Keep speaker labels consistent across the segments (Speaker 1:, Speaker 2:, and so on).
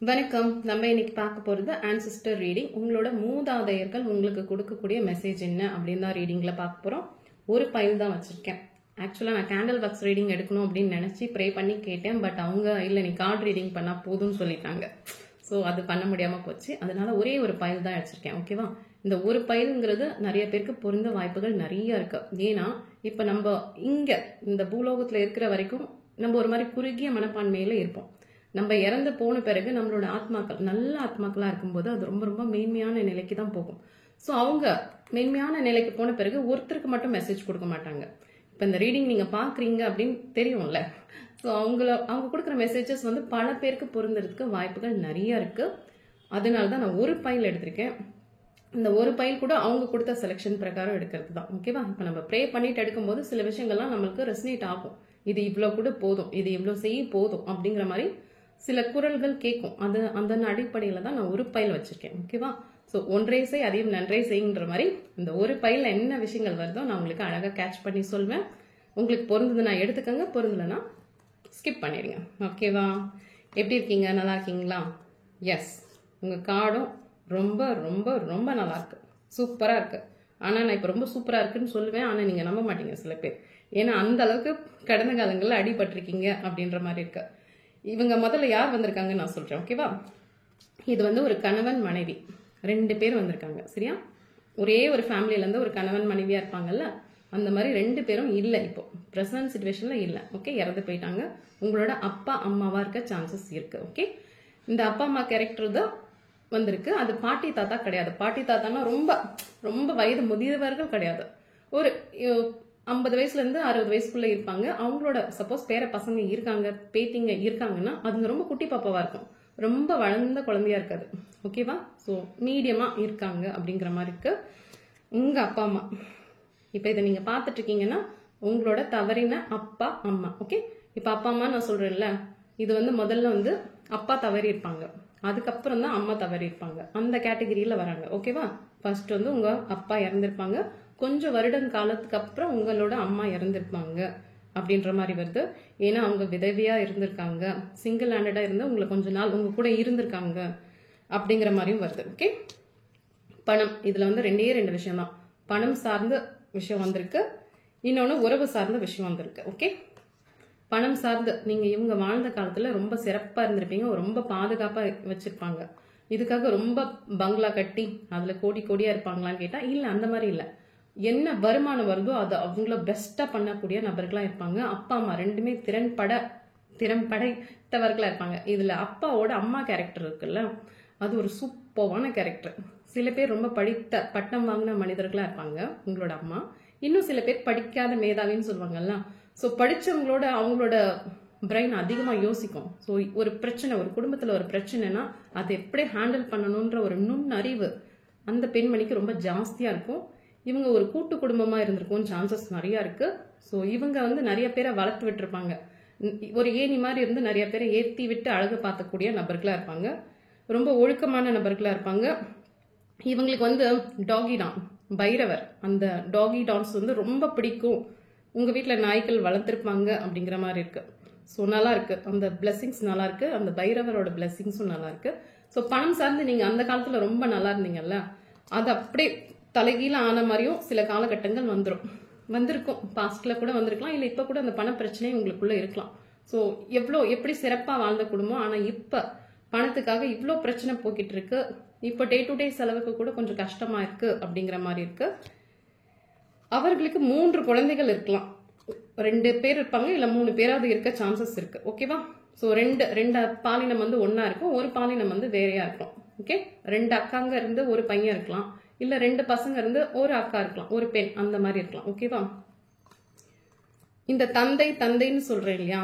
Speaker 1: வணக்கம். நம்ம இன்னைக்கு பார்க்க போறது ஆன்சிஸ்டர் ரீடிங். உங்களோட மூதாதையர்கள் உங்களுக்கு கொடுக்கக்கூடிய மெசேஜ் என்ன அப்படின்னு தான் ரீடிங்ல பார்க்க போறோம். ஒரு பைல் தான் வச்சிருக்கேன். ஆக்சுவலா நான் கேண்டில் பாக்ஸ் ரீடிங் எடுக்கணும் அப்படின்னு நினைச்சு ப்ரே பண்ணி கேட்டேன். பட் அவங்க இல்ல நீ கார்டு ரீடிங் பண்ணா போதும்னு சொல்லிட்டாங்க. ஸோ அது பண்ண முடியாம போச்சு. அதனால ஒரே ஒரு பைல் தான் வச்சிருக்கேன். ஓகேவா? இந்த ஒரு பைலுங்கிறது நிறைய பேருக்கு பொருந்த வாய்ப்புகள் நிறைய இருக்கு. ஏன்னா இப்ப நம்ம இங்க இந்த பூலோகத்துல இருக்கிற வரைக்கும் நம்ம ஒரு மாதிரி குறுகிய மனப்பான்மையில இருப்போம். நம்ம இறந்து போன பிறகு நம்மளோட ஆத்மாக்கள் நல்ல ஆத்மாக்களா இருக்கும்போது அது ரொம்ப ரொம்ப மேன்மையான நிலைக்கு தான் போகும். ஸோ அவங்க மேன்மையான நிலைக்கு போன பிறகு ஒருத்தருக்கு மட்டும் மெசேஜ் கொடுக்க மாட்டாங்க. இப்போ இந்த ரீடிங் நீங்க பாக்குறீங்க அப்படின்னு தெரியும்ல. ஸோ அவங்க கொடுக்குற மெசேஜஸ் வந்து பல பேருக்கு பொருந்துறதுக்கு வாய்ப்புகள் நிறைய இருக்கு. அதனால தான் நான் ஒரு பைல் எடுத்திருக்கேன். இந்த ஒரு பைல் கூட அவங்க கொடுத்த செலெக்ஷன் பிரகாரம் எடுக்கிறது தான். ஓகேவா? இப்போ நம்ம ப்ரே பண்ணிட்டு எடுக்கும்போது சில விஷயங்கள்லாம் நம்மளுக்கு ரெசனேட் ஆகும். இது இவ்வளோ கூட போதும், இது இவ்வளோ செய்ய போதும் அப்படிங்கிற மாதிரி சில குரல்கள் கேட்கும். அது அந்த அடிப்படையில தான் நான் ஒரு பைல் வச்சிருக்கேன். ஓகேவா? ஸோ ஒன்றே செய் அதையும் நன்றே செய்யுன்ற மாதிரி இந்த ஒரு பைல என்ன விஷயங்கள் வருதோ நான் உங்களுக்கு அழகா கேட்ச் பண்ணி சொல்வேன். உங்களுக்கு பொருந்தது நான் எடுத்துக்கங்க, பொருந்தலைன்னா ஸ்கிப் பண்ணிடுங்க. ஓகேவா? எப்படி இருக்கீங்க? நல்லா இருக்கீங்களா? எஸ், உங்க கார்டும் ரொம்ப ரொம்ப ரொம்ப நல்லா இருக்கு, சூப்பரா இருக்கு. ஆனா நான் இப்ப ரொம்ப சூப்பரா இருக்குன்னு சொல்லுவேன், ஆனா நீங்க நம்ப மாட்டீங்க சில பேர். ஏன்னா அந்த அளவுக்கு கடந்த காலங்கள்ல அடிபட்டிருக்கீங்க அப்படின்ற மாதிரி இருக்கு. இவங்க முதல்ல யார் வந்திருக்காங்கன்னு நான் சொல்றேன். ஓகேவா? இது வந்து ஒரு கணவன் மனைவி 2 பேர் வந்திருக்காங்க. சரியா? ஒரே ஒரு ஃபேமிலியில இருந்து ஒரு கணவன் மனைவியா இருப்பாங்கல்ல, அந்த மாதிரி 2 பேரும் இல்ல, இப்போ பிரசன்ட் சிச்சுவேஷன்ல இல்ல. ஓகே, இறந்து போயிட்டாங்க. உங்களோட அப்பா அம்மாவா இருக்க சான்சஸ் இருக்கு. ஓகே, இந்த அப்பா அம்மா கேரக்டர் தான் வந்திருக்கு. அது பாட்டி தாத்தா கிடையாது. பாட்டி தாத்தானா ரொம்ப ரொம்ப வயது முதியவர்கள் கிடையாது. ஒரு 50 வயசுல இருந்து 60 வயசுக்குள்ள இருப்பாங்க. அவங்களோட சப்போஸ் பேர பசங்க இருக்காங்க, பேத்திங்க இருக்காங்கன்னா அதுங்க ரொம்ப குட்டி பாப்பாவா இருக்கும், ரொம்ப வளர்ந்த குழந்தையா இருக்காது. ஓகேவா? ஸோ மீடியமா இருக்காங்க அப்படிங்கிற மாதிரி இருக்கு உங்க அப்பா அம்மா. இப்ப இதை நீங்க பாத்துட்டு இருக்கீங்கன்னா உங்களோட தவறின அப்பா அம்மா. ஓகே, இப்ப அப்பா அம்மா நான் சொல்றேன்ல, இது வந்து முதல்ல வந்து அப்பா தவறி இருப்பாங்க, அதுக்கப்புறம் தான் அம்மா தவறி இருப்பாங்க. அந்த கேட்டகரியில வராங்க. ஓகேவா? ஃபர்ஸ்ட் வந்து உங்க அப்பா இறந்திருப்பாங்க, கொஞ்சம் வருடம் காலத்துக்கு அப்புறம் உங்களோட அம்மா இறந்திருப்பாங்க அப்படின்ற மாதிரி வருது. ஏன்னா அவங்க விதவியா இருந்திருக்காங்க, சிங்கிள் ஹேண்டடா இருந்து உங்களை கொஞ்ச நாள் உங்க கூட இருந்திருக்காங்க அப்படிங்கிற மாதிரியும் வருது. ஓகே, பணம் இதுல வந்து 2 விஷயம் தான். பணம் சார்ந்த விஷயம் வந்திருக்கு, இன்னொன்னு உறவு சார்ந்த விஷயம் வந்திருக்கு. ஓகே, பணம் சார்ந்து நீங்க இவங்க வாழ்ந்த காலத்துல ரொம்ப சிறப்பா இருந்திருப்பீங்க, ரொம்ப பாதுகாப்பா வச்சிருப்பாங்க. இதுக்காக ரொம்ப பங்களா கட்டி அதுல கோடி கோடியா இருப்பாங்களான்னு கேட்டா இல்ல, அந்த மாதிரி இல்ல. என்ன வருமானம் வருதோ அதை அவங்கள பெஸ்டா பண்ணக்கூடிய நபர்களா இருப்பாங்க. அப்பா அம்மா 2மே திறம்படைத்தவர்களா இருப்பாங்க. இதுல அப்பாவோட அம்மா கேரக்டர் இருக்குல்ல, அது ஒரு சூப்பரான கேரக்டர். சில பேர் ரொம்ப படித்த பட்டம் வாங்கின மனிதர்களா இருப்பாங்க உங்களோட அம்மா. இன்னும் சில பேர் படிக்காத மேதாவின்னு சொல்லுவாங்கல்ல. ஸோ படிச்சவங்களோட அவங்களோட பிரெயின் அதிகமா யோசிக்கும். ஸோ ஒரு பிரச்சனை, ஒரு குடும்பத்துல ஒரு பிரச்சனைனா அதை எப்படி ஹேண்டில் பண்ணணும்ன்ற ஒரு நுண்ணறிவு அந்த பெண்மணிக்கு ரொம்ப ஜாஸ்தியா இருக்கும். இவங்க ஒரு கூட்டு குடும்பமா இருந்திருக்கும் சான்சஸ் நிறைய இருக்கு. ஸோ இவங்க வந்து நிறைய பேரை வளர்த்து விட்டுருப்பாங்க. ஒரு ஏணி மாதிரி இருந்து நிறைய பேரை ஏற்றி விட்டு அழகு பார்க்கக்கூடிய நபர்களா இருப்பாங்க. ரொம்ப ஒழுக்கமான நபர்களா இருப்பாங்க. இவங்களுக்கு வந்து டாகி டான், பைரவர், அந்த டாகி டான்ஸ் வந்து ரொம்ப பிடிக்கும். உங்க வீட்டில் நாய்கள் வளர்த்துருப்பாங்க அப்படிங்கிற மாதிரி இருக்கு. ஸோ நல்லா இருக்கு, அந்த பிளெஸிங்ஸ் நல்லா இருக்கு, அந்த பைரவரோட பிளெஸிங்ஸும் நல்லா இருக்கு. ஸோ பணம் சார்ந்து நீங்க அந்த காலத்துல ரொம்ப நல்லா இருந்தீங்கல்ல, அது அப்படியே தலைகீழ ஆன மாதிரியும் சில காலகட்டங்கள் வந்திருக்கும். பாஸ்ட்ல கூட வந்திருக்கலாம், இல்ல இப்ப கூட அந்த பண பிரச்சனை உங்களுக்குள்ள இருக்கலாம். ஸோ எப்படி சிறப்பா வாழ்ந்த குடும்பம், ஆனா இப்ப பணத்துக்காக இவ்வளோ பிரச்சனை போக்கிட்டு இருக்கு. இப்ப டே டு டே செலவுக்கு கூட கொஞ்சம் கஷ்டமா இருக்கு அப்படிங்கிற மாதிரி இருக்கு. அவர்களுக்கு 3 குழந்தைகள் இருக்கலாம். 2 பேர் இருப்பாங்க, இல்ல 3 பேராவது இருக்க சான்சஸ் இருக்கு. ஓகேவா? ஸோ ரெண்டு பாலினம் வந்து ஒன்னா இருக்கும், ஒரு பாலினம் வந்து வேறையா இருக்கும். ஓகே, 2 அக்காங்க இருந்து ஒரு பையன் இருக்கலாம், இல்ல 2 பசங்க இருந்து ஒரு அக்கா இருக்கலாம், ஒரு பெண், அந்த மாதிரி இருக்கலாம். ஓகேவா? இந்த தந்தைன்னு சொல்றேன் இல்லையா,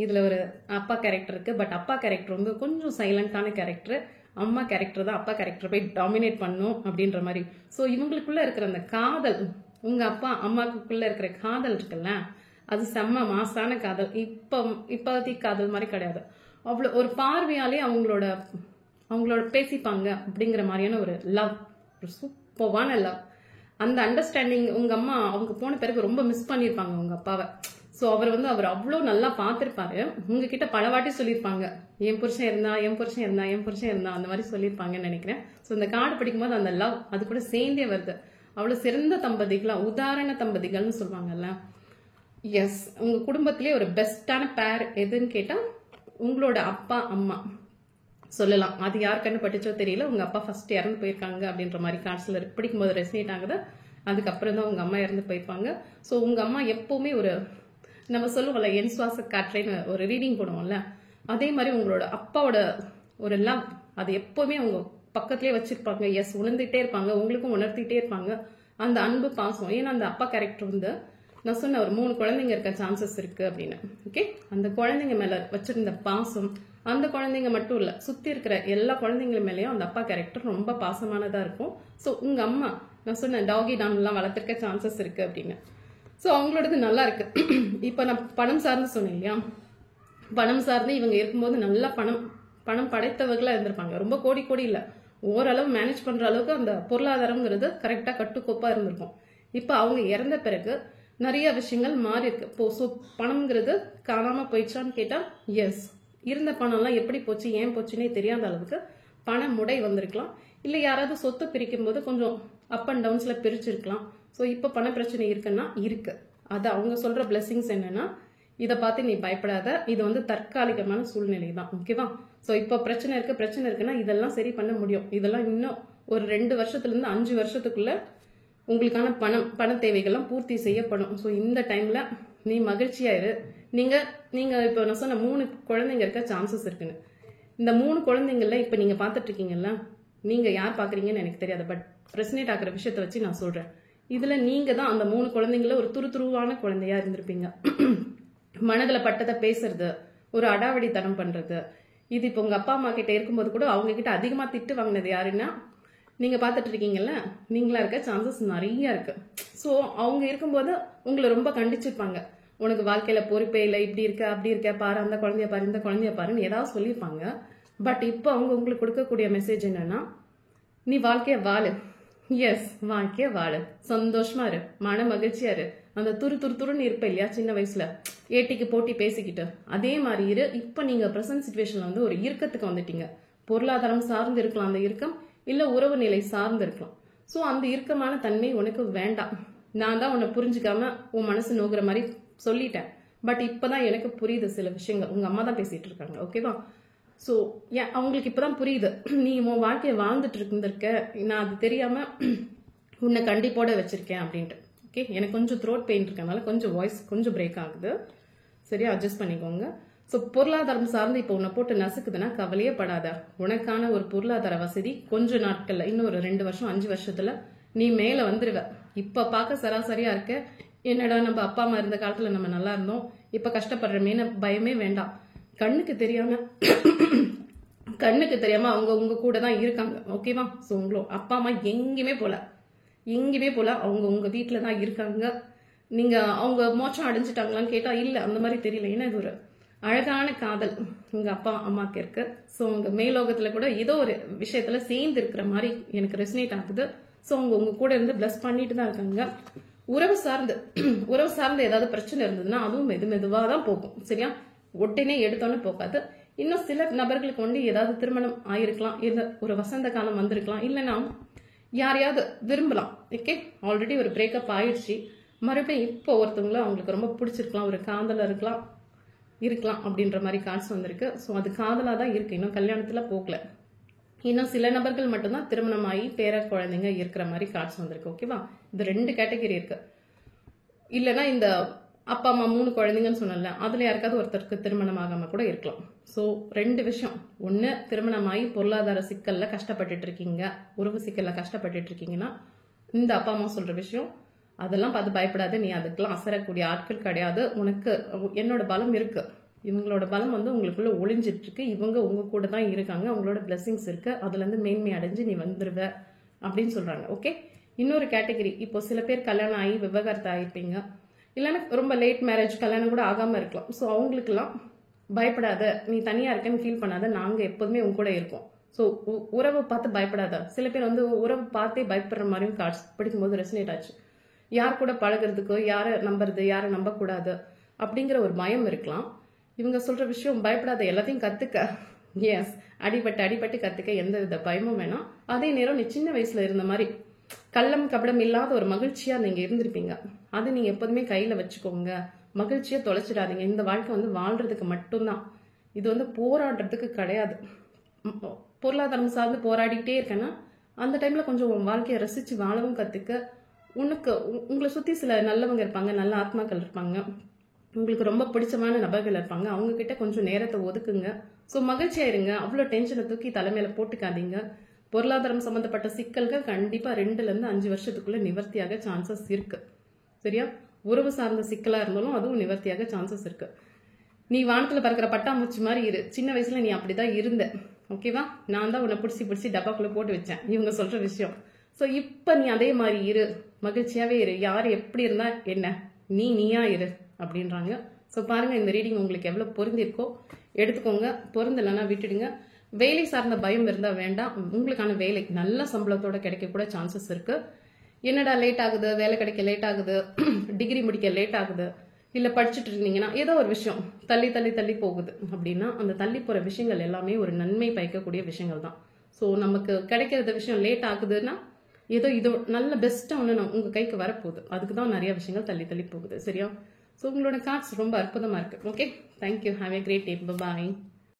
Speaker 1: இதுல ஒரு அப்பா கேரக்டர் இருக்கு. பட் அப்பா கேரக்டர் வந்து கொஞ்சம் சைலண்டான கேரக்டர். அம்மா கேரக்டர் தான் அப்பா கேரக்டர் போய் டாமினேட் பண்ணும் அப்படின்ற மாதிரி. ஸோ இவங்களுக்குள்ள இருக்கிற அந்த காதல், உங்க அப்பா அம்மாக்குள்ள இருக்கிற காதல் இருக்குல்ல, அது செம்ம மாசான காதல். இப்போதைக்கு காதல் மாதிரி கிடையாது. அவ்வளோ ஒரு பார்வையாலே அவங்களோட பேசிப்பாங்க அப்படிங்கிற மாதிரியான ஒரு லவ், ஒரு சூப்பரான லவ். அந்த அண்டர்ஸ்டாண்டிங் உங்க அம்மா அவங்க போன பிறகு ரொம்ப மிஸ் பண்ணிருப்பாங்க உங்க அப்பாவை. ஸோ அவர் அவ்வளோ நல்லா பார்த்துருப்பாரு. உங்ககிட்ட பல வாட்டி சொல்லியிருப்பாங்க, என் புருஷன் இருந்தா அந்த மாதிரி சொல்லியிருப்பாங்கன்னு நினைக்கிறேன். ஸோ இந்த கார்டு படிக்கும்போது அந்த லவ் அது கூட சேர்ந்தே வருது. அவ்வளோ சிறந்த தம்பதிகளா, உதாரண தம்பதிகள்னு சொல்லுவாங்கல்ல. எஸ், உங்க குடும்பத்திலே ஒரு பெஸ்டான பேர் எதுன்னு கேட்டா உங்களோட அப்பா அம்மா சொல்லலாம். அது யார் கண்ணு பட்டுச்சோ தெரியல, உங்க அப்பா ஃபர்ஸ்ட் இறந்து போயிருக்காங்க அப்படின்ற மாதிரி கார்ட்ஸ்ல பிடிக்கும்போது ரெசினேட் ஆகுது. அதுக்கப்புறம் தான் உங்க அம்மா இறந்து போயிருப்பாங்க. ஸோ உங்க அம்மா எப்பவுமே ஒரு, நம்ம சொல்லுவோம்ல என் சுவாச காற்றைன்னு ஒரு ரீடிங் போடுவோம்ல, அதே மாதிரி உங்களோட அப்பாவோட ஒரு லவ் அது எப்பவுமே உங்க பக்கத்திலே வச்சிருப்பாங்க. எஸ், உணர்ந்துட்டே இருப்பாங்க, உங்களுக்கும் உணர்த்திட்டே இருப்பாங்க அந்த அன்பு பாசம். ஏன்னா அந்த அப்பா கேரக்டர் வந்து நான் சொன்ன ஒரு 3 குழந்தைங்க இருக்க சான்சஸ் இருக்கு அப்படின்னு. ஓகே, அந்த குழந்தைங்க மேல வச்சிருந்த பாசம், அந்த குழந்தைங்க மட்டும் இல்ல, சுத்தி இருக்கிற எல்லா குழந்தைங்க மேலயும் அந்த அப்பா கேரக்டர் ரொம்ப பாசமானதா இருக்கும். ஸோ உங்க அம்மா நான் சொன்ன டாகி டான் எல்லாம் வளர்த்திருக்க சான்சஸ் இருக்கு அப்படின்னு. ஸோ அவங்களோடது நல்லா இருக்கு. இப்போ நான் பணம் சார்ந்து சொன்னேன் இல்லையா, பணம் சார்ந்து இவங்க இருக்கும்போது நல்லா பணம் படைத்தவர்களா இருந்திருப்பாங்க. ரொம்ப கோடி இல்ல, ஓரளவு மேனேஜ் பண்ற அளவுக்கு அந்த பொருளாதாரம்ங்கிறது கரெக்டா கட்டுக்கோப்பா இருந்திருக்கும். இப்போ அவங்க இறந்த பிறகு நிறைய விஷயங்கள் மாறி இருக்கு. ஸோ பணம்ங்கிறது காணாம போயிடுச்சான்னு கேட்டா எஸ், இருந்த பணம்லாம் எப்படி போச்சு ஏன் போச்சுன்னே தெரியாத அளவுக்கு பண முடை வந்திருக்கலாம். இல்ல யாராவது சொத்து பிரிக்கும் போது கொஞ்சம் அப் அண்ட் டவுன்ஸ்ல பிரிச்சிருக்கலாம். ஸோ இப்ப பண பிரச்சனை இருக்குன்னா இருக்கு. அது அவங்க சொல்ற பிளெஸிங்ஸ் என்னன்னா, இதை பார்த்து நீ பயப்படாத, இது வந்து தற்காலிகமான சூழ்நிலை தான். ஓகேவா? ஸோ இப்போ பிரச்சனை இருக்குன்னா இதெல்லாம் சரி பண்ண முடியும். இதெல்லாம் இன்னும் ஒரு 2 வருஷத்துல இருந்து 5 வருஷத்துக்குள்ள உங்களுக்கான பண தேவைகள்லாம் பூர்த்தி செய்யப்படும். ஸோ இந்த டைம்ல நீ மகிழ்ச்சியா இரு. நீங்க இப்போ நான் சொன்ன 3 குழந்தைங்க இருக்க சான்சஸ் இருக்குன்னு. இந்த 3 குழந்தைங்கள்ல இப்ப நீங்க பாத்துட்டு இருக்கீங்கல்ல, நீங்க யார் பாக்குறீங்கன்னு எனக்கு தெரியாது, பட் ரெசனேட் ஆகிற விஷயத்த வச்சு நான் சொல்றேன். இதுல நீங்க தான் அந்த 3 குழந்தைங்கள ஒரு துருதுருவான குழந்தையா இருந்திருப்பீங்க. மனதுல பட்டதை பேசுறது, ஒரு அடாவடித்தனம் பண்றது. இது இப்போ உங்க அப்பா அம்மா கிட்ட இருக்கும்போது கூட அவங்க கிட்ட அதிகமா திட்டு வாங்கினது யாருன்னா நீங்க பாத்துட்டு இருக்கீங்கல்ல, நீங்களா இருக்க சான்சஸ் நிறைய இருக்கு. ஸோ அவங்க இருக்கும்போது உங்களை ரொம்ப கண்டிச்சிருப்பாங்க. உனக்கு வாழ்க்கையில பொறுப்பே இல்லை, இப்படி இருக்க அப்படி இருக்க, பாரு அந்த குழந்தைய பாரு இந்த குழந்தைய பாருன்னு ஏதாவது சொல்லியிருப்பாங்க. பட் இப்போ அவங்க உங்களுக்கு கொடுக்கக்கூடிய மெசேஜ் என்னன்னா, நீ வாழ்க்கைய வாழு. எஸ், வாழ்க்கைய வாழு, சந்தோஷமா இரு, மன மகிழ்ச்சியா இரு. அந்த துருன்னு இருப்ப இல்லையா சின்ன வயசுல, ஏட்டிக்கு போட்டி பேசிக்கிட்டு, அதே மாதிரி இரு. இப்ப நீங்க பிரசன்ட் சிச்சுவேஷன்ல வந்து ஒரு இறுக்கத்துக்கு வந்துட்டீங்க. பொருளாதாரம் சார்ந்து இருக்கலாம் அந்த இறுக்கம், இல்ல உறவு நிலை சார்ந்து இருக்கலாம். சோ அந்த இறுக்கமான தன்மை உனக்கு வேண்டாம். நான் தான் உன்னை புரிஞ்சுக்காம உன் மனசு நோக்குற மாதிரி சொல்லிட்டேன். பட் இப்பதான் எனக்கு புரியுது சில விஷயங்கள். உங்க அம்மா தான் பேசிட்டு இருக்காங்க. ஓகேவா? ஸோ அவங்களுக்கு இப்பதான் புரியுது, நீ உன் வாழ்க்கையை வாழ்ந்துட்டு இருந்திருக்க, நான் அது தெரியாம உன்னை கண்டிப்போட வச்சிருக்கேன் அப்படின்ட்டு. ஓகே, எனக்கு கொஞ்சம் த்ரோட் பெயின் இருக்கனால கொஞ்சம் வாய்ஸ் கொஞ்சம் பிரேக் ஆகுது. சரியா, அட்ஜஸ்ட் பண்ணிக்கோங்க. ஸோ பொருளாதாரம் சார்ந்து இப்போ உன்னை போட்டு நசுக்குதுன்னா கவலையே படாத. உனக்கான ஒரு பொருளாதார வசதி கொஞ்ச நாட்கள்ல, இன்னும் ஒரு 2 வருஷம் 5 வருஷத்துல நீ மேல வந்துருவ. இப்ப பார்க்க சராசரியா இருக்க, என்னடா நம்ம அப்பா அம்மா இருந்த காலத்துல நம்ம நல்லா இருந்தோம், இப்ப கஷ்டப்படுறமேன்னு பயமே வேண்டாம். கண்ணுக்கு தெரியாம அவங்க உங்க கூட தான் இருக்காங்க. ஓகேவா? ஸோ உங்களோ அப்பா அம்மா எங்கேயுமே போல அவங்க உங்க வீட்டுல தான் இருக்காங்க. நீங்க அவங்க மோட்சம் அடைஞ்சிட்டாங்களான்னு கேட்டா இல்ல, அந்த மாதிரி தெரியல. ஏன்னா இது ஒரு அழகான காதல் உங்க அப்பா அம்மாக்கு இருக்கு. ஸோ உங்க மேலோகத்துல கூட ஏதோ ஒரு விஷயத்துல சேர்ந்து இருக்கிற மாதிரி எனக்கு ரெசனேட் ஆகுது. ஸோ உங்க கூட இருந்து பிளஸ் பண்ணிட்டு தான் இருக்காங்க. உறவு சார்ந்து ஏதாவது பிரச்சனை இருந்ததுன்னா அதுவும் மெதுவா தான் போகும். சரியா? உடனே எடுத்தோன்னு போகாது. இன்னும் சில நபர்களுக்கு வந்து ஏதாவது திருமணம் ஆயிருக்கலாம், ஒரு வசந்த காலம் வந்திருக்கலாம், இல்லைன்னா யாரையாவது விரும்பலாம். ஓகே, ஆல்ரெடி ஒரு பிரேக்கப் ஆயிடுச்சு, மறுபடியும் இப்போ ஒருத்தவங்களும் அவங்களுக்கு ரொம்ப பிடிச்சிருக்கலாம், ஒரு காதல இருக்கலாம் அப்படின்ற மாதிரி கார்ட்ஸ் வந்திருக்கு. ஸோ அது காதலா தான் இருக்கு, இன்னும் கல்யாணத்துல போகல. இன்னும் சில நபர்கள் மட்டும்தான் திருமணம் ஆகி பேர குழந்தைங்க இருக்கிற மாதிரி கார்ட்ஸ் வந்திருக்கு. ஓகேவா? இது 2 கேட்டகரி இருக்கு. இல்லைன்னா இந்த அப்பா அம்மா 3 குழந்தைங்கன்னு சொன்னல, அதுல யாருக்காவது ஒருத்தருக்கு திருமணம் ஆகாம கூட இருக்கலாம். ஸோ 2 விஷயம். ஒன்னு, திருமணமாகி பொருளாதார சிக்கல்ல கஷ்டப்பட்டுட்டு இருக்கீங்க, உறவு சிக்கல்ல கஷ்டப்பட்டுட்டு இருக்கீங்கன்னா இந்த அப்பா அம்மா சொல்ற விஷயம், அதெல்லாம் பார்த்து பயப்படாது, நீ அதுக்கெல்லாம் அசரக்கூடிய ஆட்கள் கிடையாது. உனக்கு என்னோட பலம் இருக்கு, இவங்களோட பலம் வந்து உங்களுக்குள்ள ஒளிஞ்சிட்டு இருக்கு, இவங்க உங்க கூட தான் இருக்காங்க, அவங்களோட பிளெஸிங்ஸ் இருக்கு, அதுல இருந்து மேன்மை அடைஞ்சு நீ வந்துருவ அப்படின்னு சொல்றாங்க. ஓகே, இன்னொரு கேட்டகரி, இப்போ சில பேர் கல்யாணம் ஆகி விவாகரத்து ஆகிருப்பீங்க, இல்லைன்னா ரொம்ப லேட் மேரேஜ், கல்யாணம் கூட ஆகாம இருக்கலாம். ஸோ அவங்களுக்குலாம் பயப்படாத, நீ தனியா இருக்கன்னு ஃபீல் பண்ணாத, நாங்க எப்போதுமே உங்க கூட இருக்கோம். ஸோ உறவை பார்த்து பயப்படாத. சில பேர் வந்து உறவை பார்த்தே பயப்படுற மாதிரியும் கார்ட்ஸ் படிக்கும்போது ரெசனேட் ஆச்சு. யார் கூட பழகிறதுக்கோ, யாரை நம்புறது யாரை நம்பக்கூடாது அப்படிங்கிற ஒரு பயம் இருக்கலாம். இவங்க சொல்ற விஷயம் பயப்படாத, எல்லாத்தையும் கத்துக்க. எஸ், அடிபட்டு கத்துக்க, எந்த வித பயமும் வேணாம். அதே நேரம் நீ சின்ன வயசுல இருந்த மாதிரி கள்ளம் கபடம் இல்லாத ஒரு மகிழ்ச்சியா நீங்க இருந்திருப்பீங்க. அது நீங்க எப்போதுமே கையில வச்சுக்கோங்க. மகிழ்ச்சியை தொலைச்சிடாதீங்க. இந்த வாழ்க்கை வந்து வாழ்றதுக்கு மட்டும்தான், இது வந்து போராடுறதுக்கு கிடையாது. பொருளாதாரம் சார்ந்து போராடிக்கிட்டே இருக்கேன்னா அந்த டைம்ல கொஞ்சம் உன் வாழ்க்கையை ரசிச்சு வாழவும் கத்துக்க. உங்களை சுத்தி சில நல்லவங்க இருப்பாங்க, நல்ல ஆத்மாக்கள் இருப்பாங்க, உங்களுக்கு ரொம்ப பிடிச்சமான நபர்கள் இருப்பாங்க. அவங்க கிட்ட கொஞ்சம் நேரத்தை ஒதுக்குங்க. ஸோ மகிழ்ச்சியா இருங்க. அவ்வளோ டென்ஷனை தூக்கி தலைமையில போட்டுக்காதீங்க. பொருளாதாரம் சம்பந்தப்பட்ட சிக்கல்கள் கண்டிப்பா 2 to 5 வருஷத்துக்குள்ள நிவர்த்தியாக சான்சஸ் இருக்கு. சரியா? உறவு சார்ந்த சிக்கலா இருந்தாலும் அதுவும் நிவர்த்தியாக சான்சஸ் இருக்கு. நீ வானத்துல பறக்கிற பட்டாம்பூச்சி மாதிரி இரு. சின்ன வயசுல நீ அப்படிதான் இருந்த. ஓகேவா? நான் தான் உன்னை பிடிச்சி டப்பாக்குள்ள போட்டு வச்சேன், இவங்க சொல்ற விஷயம். ஸோ இப்ப நீ அதே மாதிரி இரு, மகிழ்ச்சியாவே இரு. யாரு எப்படி இருந்தா என்ன, நீயா இரு அப்படின்றாங்க. ஸோ பாருங்க, இந்த ரீடிங் உங்களுக்கு எவ்வளவு பொருந்திருக்கோ எடுத்துக்கோங்க, பொருந்தலைன்னா விட்டுடுங்க. வேலை சார்ந்த பயம் இருந்தா வேண்டாம். உங்களுக்கான வேலை நல்ல சம்பளத்தோட கிடைக்க கூட சான்சஸ் இருக்கு. என்னடா லேட் ஆகுது, வேலை கிடைக்க லேட் ஆகுது, டிகிரி முடிக்க லேட் ஆகுது, இல்ல படிச்சுட்டு இருந்தீங்கன்னா ஏதோ ஒரு விஷயம் தள்ளி போகுது அப்படின்னா, அந்த தள்ளி போற விஷயங்கள் எல்லாமே ஒரு நன்மை பயக்கக்கூடிய விஷயங்கள் தான். ஸோ நமக்கு கிடைக்கிற விஷயம் லேட் ஆகுதுன்னா ஏதோ இது நல்ல பெஸ்டா ஒன்று உங்க கைக்கு வரப்போகுது. அதுக்கு தான் நிறைய விஷயங்கள் தள்ளி போகுது. சரியா? ஸோ உங்களோட கார்ட்ஸ் ரொம்ப அற்புதமா இருக்கு. Okay, thank you. Have a great day. Bye.